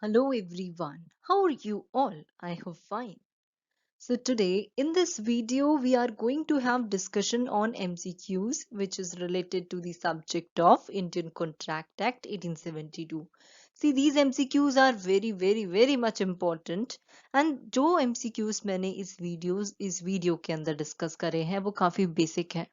Hello everyone, how are you all? I hope fine. So today in this video we are going to have discussion on MCQs which is related to the subject of Indian Contract Act 1872. See these MCQs are very much important and जो MCQs मैंने इस video के अंदर discuss करे हैं वो काफी basic है.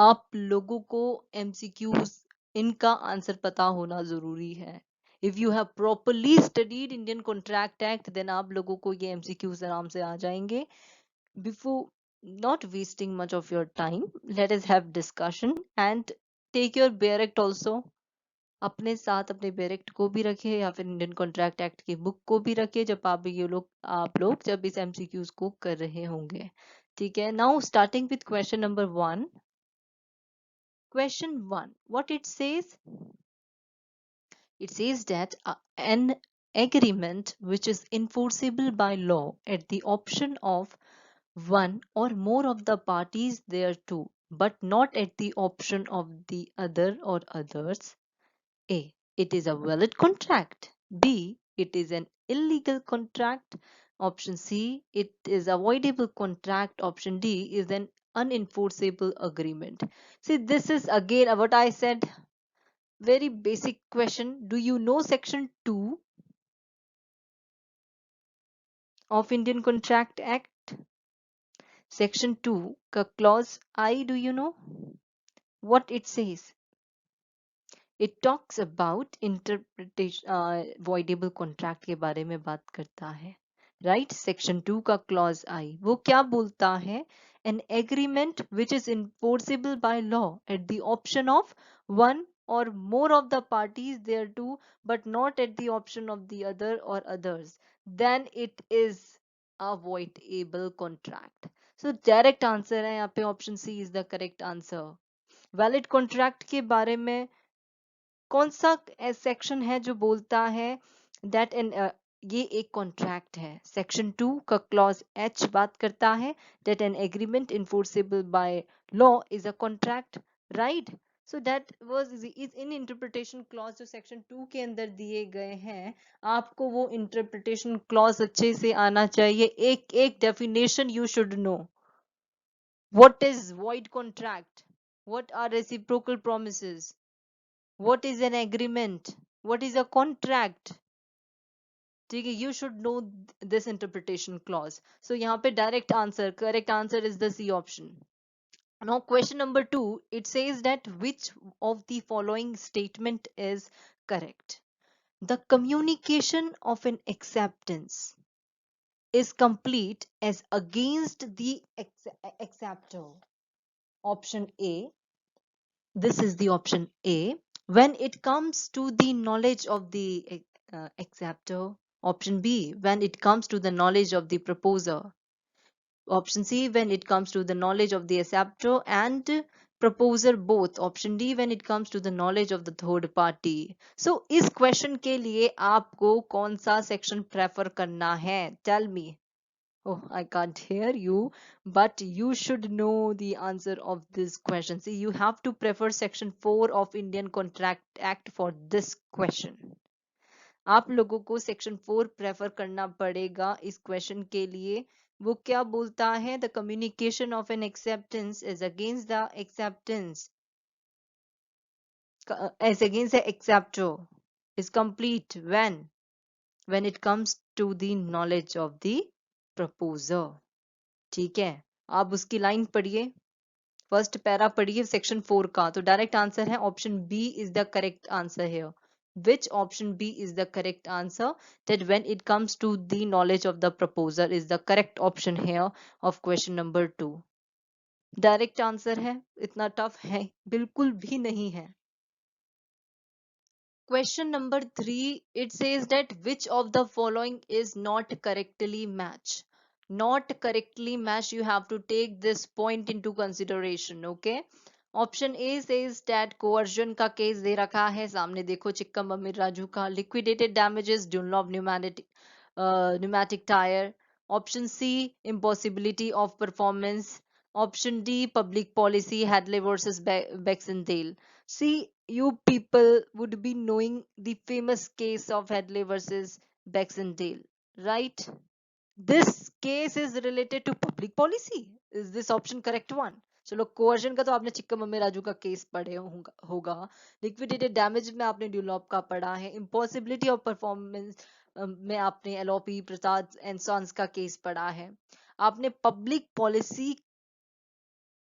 आप लोगों को MCQs इनका आंसर पता होना जरूरी है. If you have properly studied Indian contract act then आप लोगों को ये MCQs आराम से आ जाएंगे. Before not wasting much of your time, let us have discussion and take your बैरेक्ट also. अपने साथ अपने बैरेक्ट को भी रखे या फिर इंडियन कॉन्ट्रैक्ट एक्ट की बुक को भी रखे जब आप लोग जब इस MCQs को कर रहे होंगे. ठीक है. Now starting with question number 1. Question 1. What it says? It says that an agreement which is enforceable by law at the option of one or more of the parties thereto, but not at the option of the other or others. A. It is a valid contract. B. It is an illegal contract. Option C. It is avoidable contract. Option D is an unenforceable agreement. See, this is again what I said. Very basic question. Do you know section 2 of Indian Contract Act? Section 2 का clause I, do you know what it says? It talks about interpretation, voidable contract के बारे में बात करता है. Right? Section 2 का clause I वो क्या बोलता है? An agreement which is enforceable by law at the option of one or more of the parties thereto, but not at the option of the other or others, then it is a voidable contract. So direct answer है यहाँ पे option C is the correct answer. Valid contract के बारे में कौन सा section है जो बोलता है दैट एन ये एक कॉन्ट्रैक्ट है. सेक्शन 2 का क्लॉज H बात करता है that an agreement enforceable by law is a contract. Right. So that was is in interpretation clause जो सेक्शन 2 के अंदर दिए गए हैं. आपको वो इंटरप्रिटेशन क्लॉज अच्छे से आना चाहिए. एक एक definition you should know. What is void contract? What are reciprocal promises? What is an agreement? What is a contract? ठीक है. You should know this interpretation clause. So यहाँ पे direct answer, correct answer is the C option. Now question number 2, it says that which of the following statement is correct? The communication of an acceptance is complete as against the acceptor. Option A. This is the option A. When it comes to the knowledge of the acceptor. Option B. When it comes to the knowledge of the proposer. Option C. When it comes to the knowledge of the acceptor and proposer both. Option D. When it comes to the knowledge of the third party. So इस question के लिए आपको कौन सा section prefer करना है? Tell me. Oh, I can't hear you, but you should know the answer of this question. See, you have to prefer section 4 of Indian Contract Act for this question. आप लोगों को section 4 prefer करना पड़ेगा इस question के लिए. वो क्या बोलता है? The communication of an acceptance is against the acceptance, as against the acceptor, is complete when it comes to the knowledge of the proposer. ठीक है. आप उसकी लाइन पढ़िए. फर्स्ट पैरा पढ़िए सेक्शन 4 का. तो डायरेक्ट आंसर है option B is the correct answer here. Which option B is the correct answer? That when it comes to the knowledge of the proposer is the correct option here of question number 2. Direct answer है. इतना tough है बिल्कुल भी नहीं है. Question number 3, it says that which of the following is not correctly matched? Not correctly matched, you have to take this point into consideration. Okay. Option A says that coercion का case दे रखा है. सामने देखो चिक्कम अमीर राजू का. Liquidated damages, Dunlop pneumatic tire. Option C, impossibility of performance. Option D, public policy, Hadley versus Baxendale. See, you people would be knowing the famous case of Hadley versus Baxendale, right? This case is related to public policy. Is this option correct one? चलो coercion का तो आपने चिक्का mummy Raju का case पढ़े होगा। Liquidated damage में आपने ड्यूलॉप का पढ़ा है। इम्पॉसिबिलिटी ऑफ परफॉर्मेंस में आपने एलओपी प्रसाद एंड सॉन्स का केस पढ़ा है। आपने पब्लिक पॉलिसी,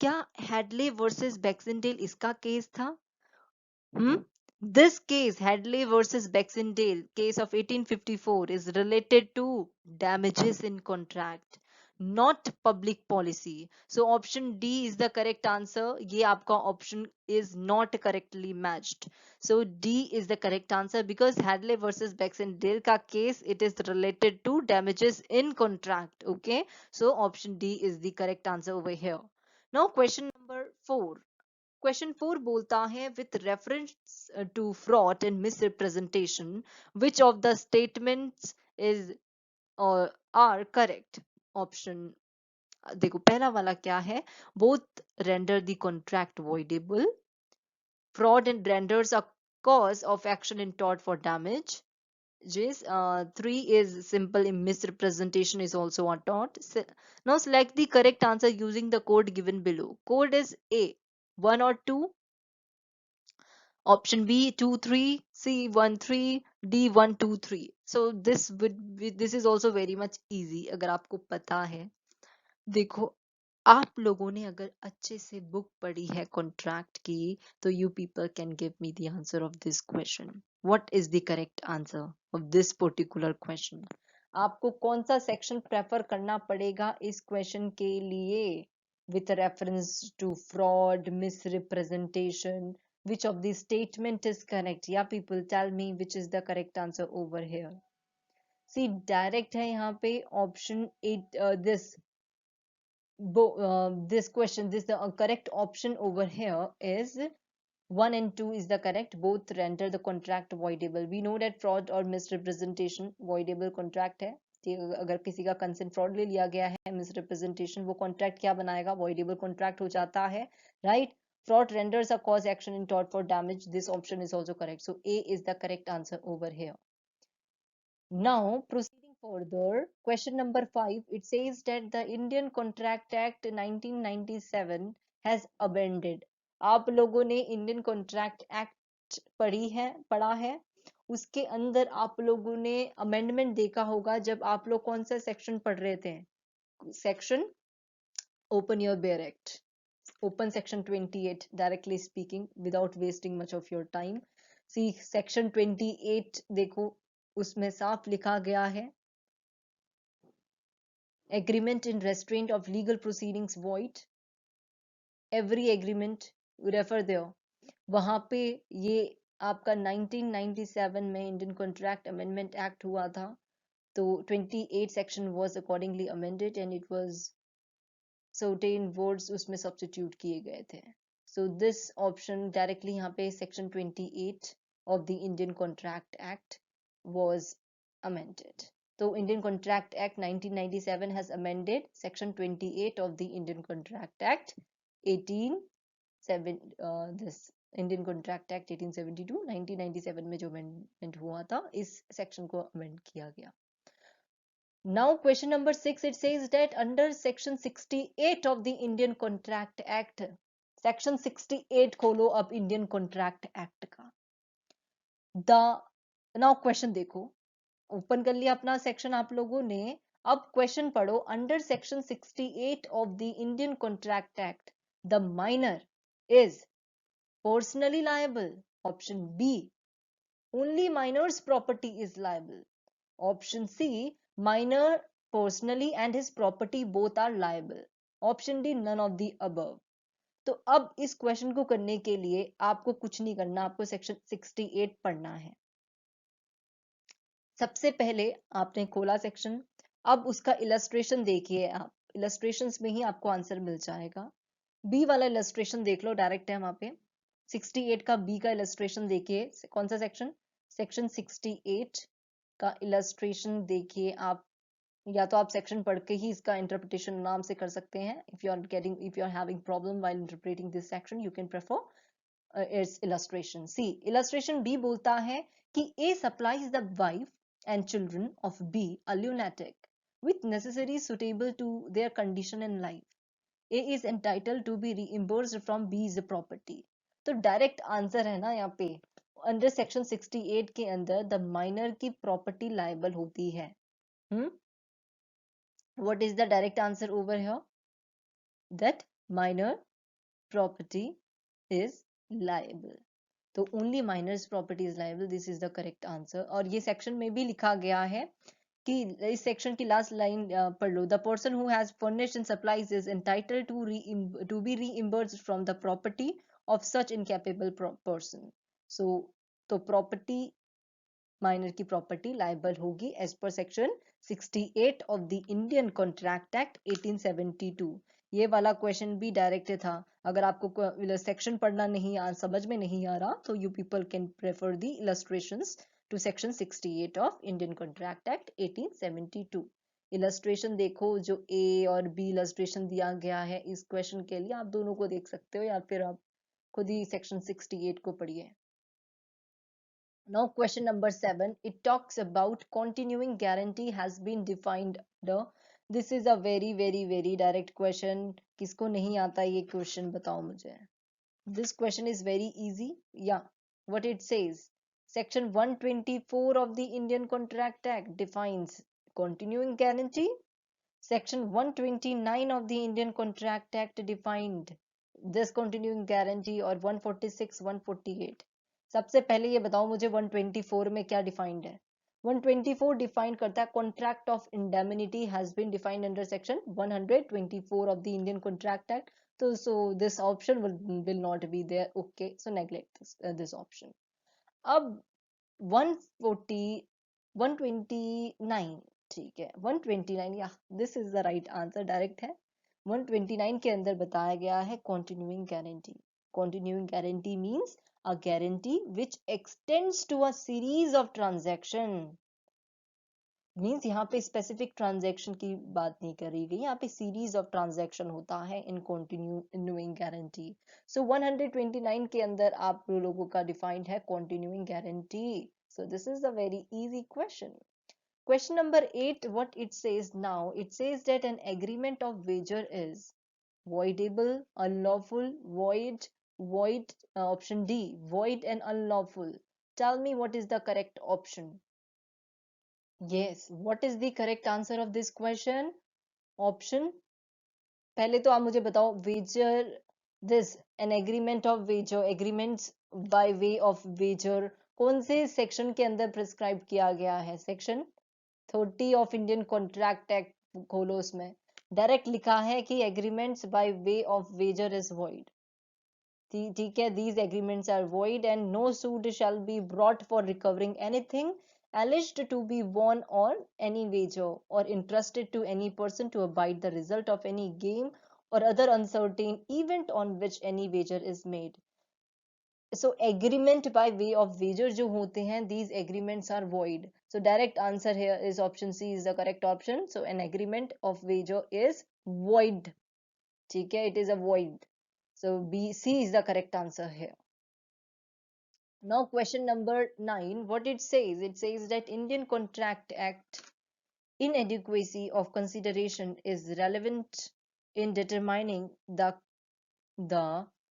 क्या हैडले वर्सेस बैक्सेंडेल इसका केस था? This case, Hadley versus Baxendale, case of 1854, is related to damages in contract, not public policy. So option D is the correct answer. ये आपका option is not correctly matched. So D is the correct answer because Hadley versus Baxendale का case, it is related to damages in contract. Okay, so option D is the correct answer over here. Now question number 4. Question 4 बोलता है with reference to fraud and misrepresentation which of the statements is are correct. Option देखो पहला वाला क्या है, both render the contract voidable, fraud and renders a cause of action in tort for damage. 3 is simple misrepresentation is also a tort. Now select the correct answer using the code given below. Code is A 1 or 2, option B 2 3, C 1 3, D 1 2 3. So this is also very much easy अगर आपको पता है। देखो आप लोगों ने अगर अच्छे से बुक पढ़ी है कॉन्ट्रैक्ट की तो you people can give me the answer of this question. What is the correct answer of this particular question? आपको कौन सा सेक्शन प्रेफर करना पड़ेगा इस क्वेश्चन के लिए? With reference to fraud misrepresentation, which of the statement is correct? Yeah people, tell me which is the correct answer over here. See direct है यहाँ पे option 8, this question, the correct option over here is 1 and 2 is the correct. Both render the contract voidable. We know that fraud or misrepresentation voidable contract है। अगर किसी का consent fraud ले लिया गया है, मिसरिप्रेजेंटेशन, वो कॉन्ट्रैक्ट क्या बनाएगा? वॉइडेबल कॉन्ट्रैक्ट हो जाता है, right? Fraud renders a cause action in tort for damage. This option is also correct. So A is the correct answer over here. Now proceeding further, question number 5. It says that the Indian Contract Act 1997 has amended. आप लोगों ने Indian contract act पढ़ा है, उसके अंदर आप लोगों ने अमेंडमेंट देखा होगा जब आप लोग कौन सा सेक्शन पढ़ रहे थे? Section open your bare act, open section 28 directly speaking without wasting much of your time. See section 28 देखो, उसमें साफ लिखा गया है agreement in restraint of legal proceedings void, every agreement refer there. वहां पे ये आपका 1997 में इंडियन कॉन्ट्रैक्ट अमेंडमेंट एक्ट हुआ था, तो 28 section was accordingly amended and it was certain words उसमें substitute किए गए थे. So this option directly यहाँ पे section 28 of the Indian Contract Act was amended. So Indian Contract Act 1997 has amended section 28 of the Indian Contract Act this Indian Contract Act 1872 1997 में जो amendment हुआ था, इस section को amend किया गया. Now question number 6, it says that under section 68 of the Indian Contract Act, section 68 खोलो अब Indian Contract Act का, now question देखो, ओपन कर लिया अपना सेक्शन आप लोगों ने, अब क्वेश्चन पढ़ो, under section 68 of the Indian Contract Act the minor is personally liable. Option B, only minor's property is liable. Option C, minor personally and his property both are liable. Option D, none of the above. तो अब इस question को करने के लिए आपको कुछ नहीं करना, आपको सेक्शन 68 पढ़ना है। सबसे पहले आपने खोला सेक्शन, अब उसका इलस्ट्रेशन देखिए, आप इलस्ट्रेशंस में ही आपको आंसर मिल जाएगा। बी वाला इलस्ट्रेशन देख लो, डायरेक्ट है वहां पे 68 का बी का इलस्ट्रेशन देखिए, कौन सा सेक्शन? सेक्शन 68 का इलस्ट्रेशन देखिए आप, या तो आप सेक्शन पढ़ के ही इसका इंटरप्रिटेशन आराम से कर सकते हैं। If you are having problem while interpreting this section, you can prefer its illustration. See, illustration B बोलता है कि A supplies the wife and children of B a lunatic with necessaries suitable to their condition in life. A is entitled to be reimbursed from B's property. तो direct answer है ना यहाँ पे, under section 68 के अंदर the minor की property liable होती है. What is the direct answer over here? That minor property is liable. तो only minor's property is liable. This is the correct answer. और ये सेक्शन में भी लिखा गया है कि इस सेक्शन की लास्ट लाइन पढ़ लो. The person who has furnished and supplies is entitled to be reimbursed from the property of such incapable person. So तो प्रॉपर्टी माइनर की प्रॉपर्टी लायबल होगी as per section 68 of the Indian contract act 1872. ये वाला question भी direct था. अगर आपको section पढ़ना नहीं समझ में नहीं आ रहा तो you people can prefer the illustrations to section 68 of Indian contract act 1872. Illustration देखो जो ए और बी इलस्ट्रेशन दिया गया है इस क्वेश्चन के लिए, आप दोनों को देख सकते हो या फिर आप खुद ही सेक्शन 68 को पढ़िए. Now question number 7, it talks about continuing guarantee has been defined. This is a very direct question. किसको नहीं आता ये question बताओ मुझे. This question is very easy. Yeah, what it says, section 124 of the Indian Contract Act defines continuing guarantee. Section 129 of the Indian Contract Act defined this continuing guarantee, और 146 148. सबसे पहले ये बताओ मुझे 124 में क्या डिफाइंड है. 124 डिफाइन करता है contract of indemnity has been defined under section 124 of the Indian contract act. तो so this option will not be there. Okay, so neglect this option. अब 140 129, ठीक है, 129, या this is the right answer, direct है. 129 के अंदर बताया गया है continuing guarantee. Continuing guarantee means a guarantee which extends to a series of transaction. Means यहाँ पे स्पेसिफिक ट्रांजैक्शन की बात नहीं करी गई, यहाँ पे सीरीज ऑफ ट्रांजैक्शन होता है इन कंटिन्यूइंग गारंटी. सो 129 के अंदर आप लोगों का डिफाइंड है continuing guarantee. So this is a very easy question. Question number 8, what it says now, it says that an agreement of wager is voidable, unlawful, void, option D, void and unlawful. Tell me what is the correct option. Yes, what is the correct answer of this question? Option, पहले तो आप मुझे बताओ, wager, this an agreement of wager, agreements by way of wager कौन से section के अंदर prescribe किया गया है? Section 30 of Indian contract act खोलो, उसमें डायरेक्ट लिखा है कि agreements by way of wager is void. ठीक है, these agreements are void and no suit shall be brought for recovering anything alleged to be won on any wager or entrusted to any person to abide the result of any game or other uncertain event on which any wager is made. So agreement by way of wager जो होते हैं, these agreements are void. So direct answer here is option C is the correct option. So an agreement of wager is void. ठीक है, it is a void. So B, C is the correct answer here. Now question number 9, what it says that Indian Contract Act inadequacy of consideration is relevant in determining the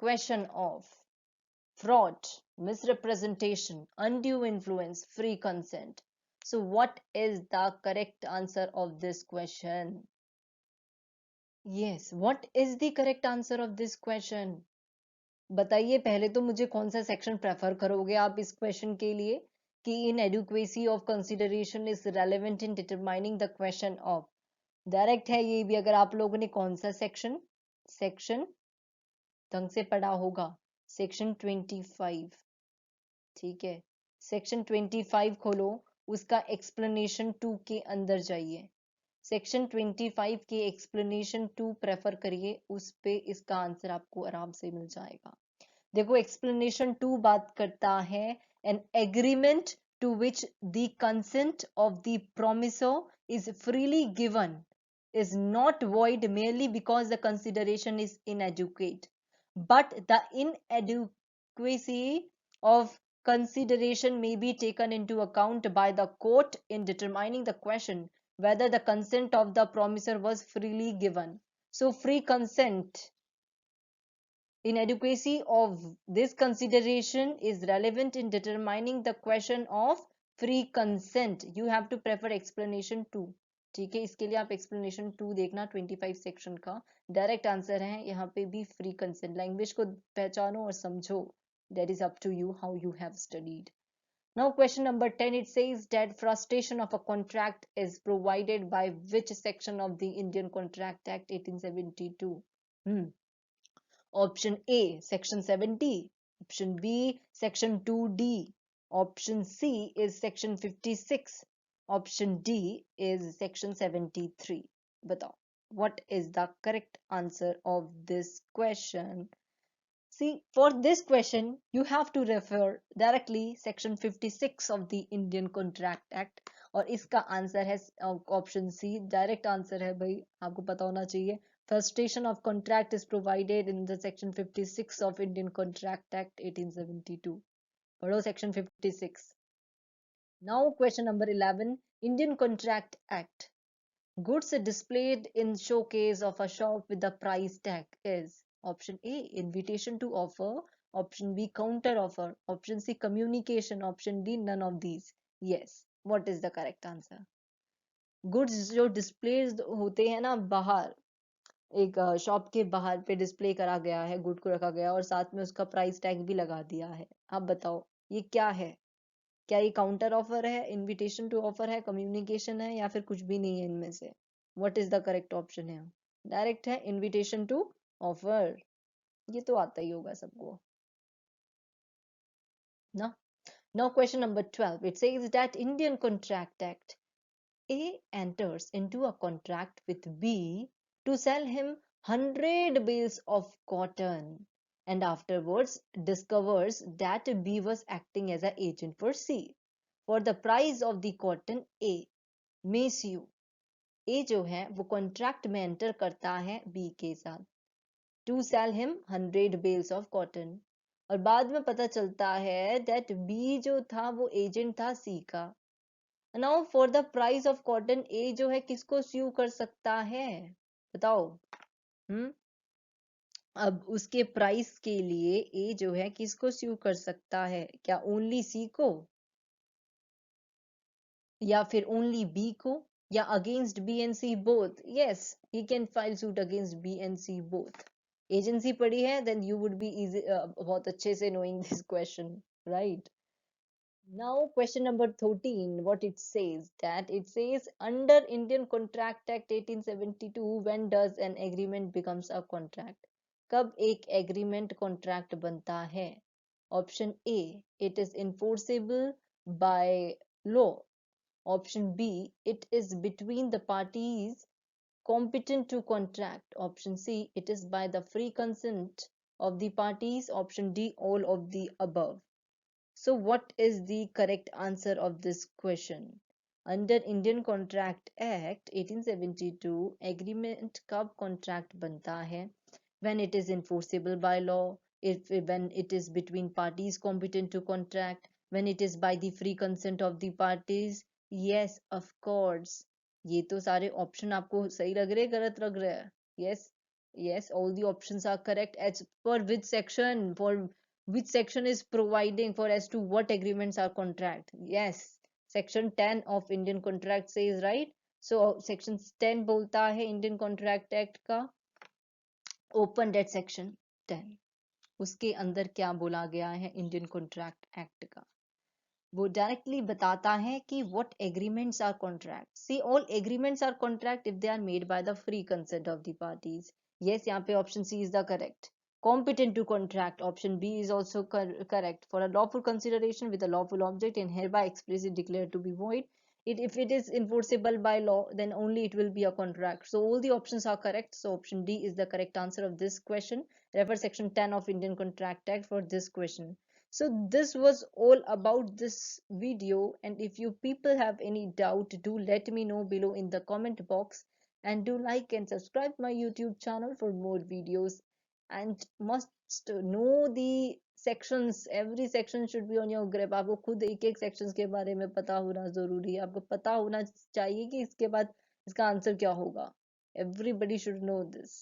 question of fraud, misrepresentation, undue influence, free consent. So what is the correct answer of this question? Yes, what is the correct answer of this question? बताइए पहले तो मुझे कौन सा section prefer करोगे आप इस question के लिए कि inadequacy of consideration is relevant in determining the question of. Direct है ये भी, अगर आप लोगों ने कौन सा सेक्शन ढंग से पढ़ा होगा, सेक्शन 25. ठीक है, सेक्शन 25 खोलो, उसका एक्सप्लेनेशन 2 के अंदर जाइए. सेक्शन 25 के एक्सप्लेनेशन 2 प्रेफर करिए, उस पे इसका आंसर आपको आराम से मिल जाएगा. देखो एक्सप्लेनेशन 2 बात करता है an agreement to which the consent of the promisor is freely given is not void merely because the consideration is inadequate, but the adequacy of consideration may be taken into account by the court in determining the question whether the consent of the promisor was freely given. So free consent, inadequacy of this consideration is relevant in determining the question of free consent. You have to prefer explanation 2. ठीक है, इसके लिए आप explanation 2 देखना 25 section का. Direct answer है यहाँ पे भी फ्री कंसेंट. लैंग्वेज को पहचानो और समझो. That is up to you how you have studied. Now question number 10, it says that frustration of a contract is provided by which section of the Indian Contract Act 1872? Option A, Section 70. Option B, Section 2D. Option C is Section 56. Option D is Section 73. Batao, what is the correct answer of this question? See, for this question, you have to refer directly Section 56 of the Indian Contract Act. और इसका answer है option C. Direct answer है भाई, आपको पता होना चाहिए. Frustration of contract is provided in the Section 56 of Indian Contract Act 1872. पढ़ो Section 56. Now question number 11, Indian Contract Act. Goods displayed in showcase of a shop with the price tag is option A, invitation to offer, option B, counter offer, option C, communication, option D, none of these. Yes, what is the correct answer? Goods जो displays होते हैं ना बाहर, एक shop के बाहर पे display करा गया है, गुड को रखा गया और साथ में उसका प्राइस टैग भी लगा दिया है. आप बताओ ये क्या है? क्या ये काउंटर ऑफर है, इनविटेशन टू ऑफर है, कम्युनिकेशन है, या फिर कुछ भी नहीं है इनमें से? What is the correct option है? डायरेक्ट है इनविटेशन टू ऑफर. ये तो आता ही होगा सबको ना. Now question number 12, it says that Indian Contract Act, A enters into a contract with B to sell him 100 bales of cotton and afterwards discovers that B was acting as an agent for C. For the price of the cotton, A may sue. A जो है वो contract में enter करता है B के साथ to sell him 100 bales of cotton. और बाद में पता चलता है that B जो था वो एजेंट था C का. Now for the price of cotton, ए जो है किसको स्यू कर सकता है? बताओ. अब उसके प्राइस के लिए ए जो है किसको स्यू कर सकता है? क्या ओनली सी को, या फिर ओनली बी को, या against B and C both? Yes, he can file suit against B and C both. Agency पढ़ी है then you would be easy, बहुत अच्छे से knowing this question, right? Now question number 13, what it says, that it says under Indian Contract Act 1872, when does an agreement becomes a contract? कब एक agreement contract बनता है? Option A, it is enforceable by law. Option B, it is between the parties competent to contract. Option C, it is by the free consent of the parties. Option D, all of the above. So what is the correct answer of this question? Under Indian Contract Act 1872, agreement कब contract बनता है? When it is enforceable by law, when it is between parties competent to contract, when it is by the free consent of the parties. Yes, of course. ये तो सारे option आपको सही लग रहे, गलत लग रहे हैं? Yes, yes, all the options are correct. As per which section? For which section is providing for as to what agreements are contract? Yes, section 10 of Indian Contract says, right? So section 10 बोलता है Indian Contract Act का. Open that section 10. उसके अंदर क्या बोला गया है Indian Contract Act का? वो डायरेक्टली बताता है कि what agreements are contract. See, all agreements are contract if they are made by the free consent of the parties. Yes, यहाँ पे option C is the correct. Competent to contract, option B is also correct. For a lawful consideration with a lawful object and hereby expressly declared to be void, if it is enforceable by law, then only it will be a contract. So all the options are correct. So option D is the correct answer of this question. Refer section 10 of Indian Contract Act for this question. So this was all about this video, and if you people have any doubt, do let me know below in the comment box, and do like and subscribe my YouTube channel for more videos, and must know the sections, every section should be on your grip. आपको खुद एक एक sections के बारे में पता होना जरूरी है। आपको पता होना चाहिए कि इसके बाद इसका आंसर क्या होगा। Everybody should know this.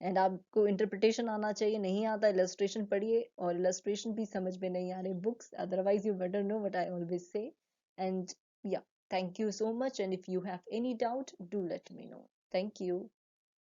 And आपको इंटरप्रिटेशन आना चाहिए। नहीं आता, इलस्ट्रेशन पढ़िए, और इलस्ट्रेशन भी समझ में नहीं आ रहे books, otherwise you better know what I always say. And या, thank you so much, and if you have any doubt, do let me know. Thank you.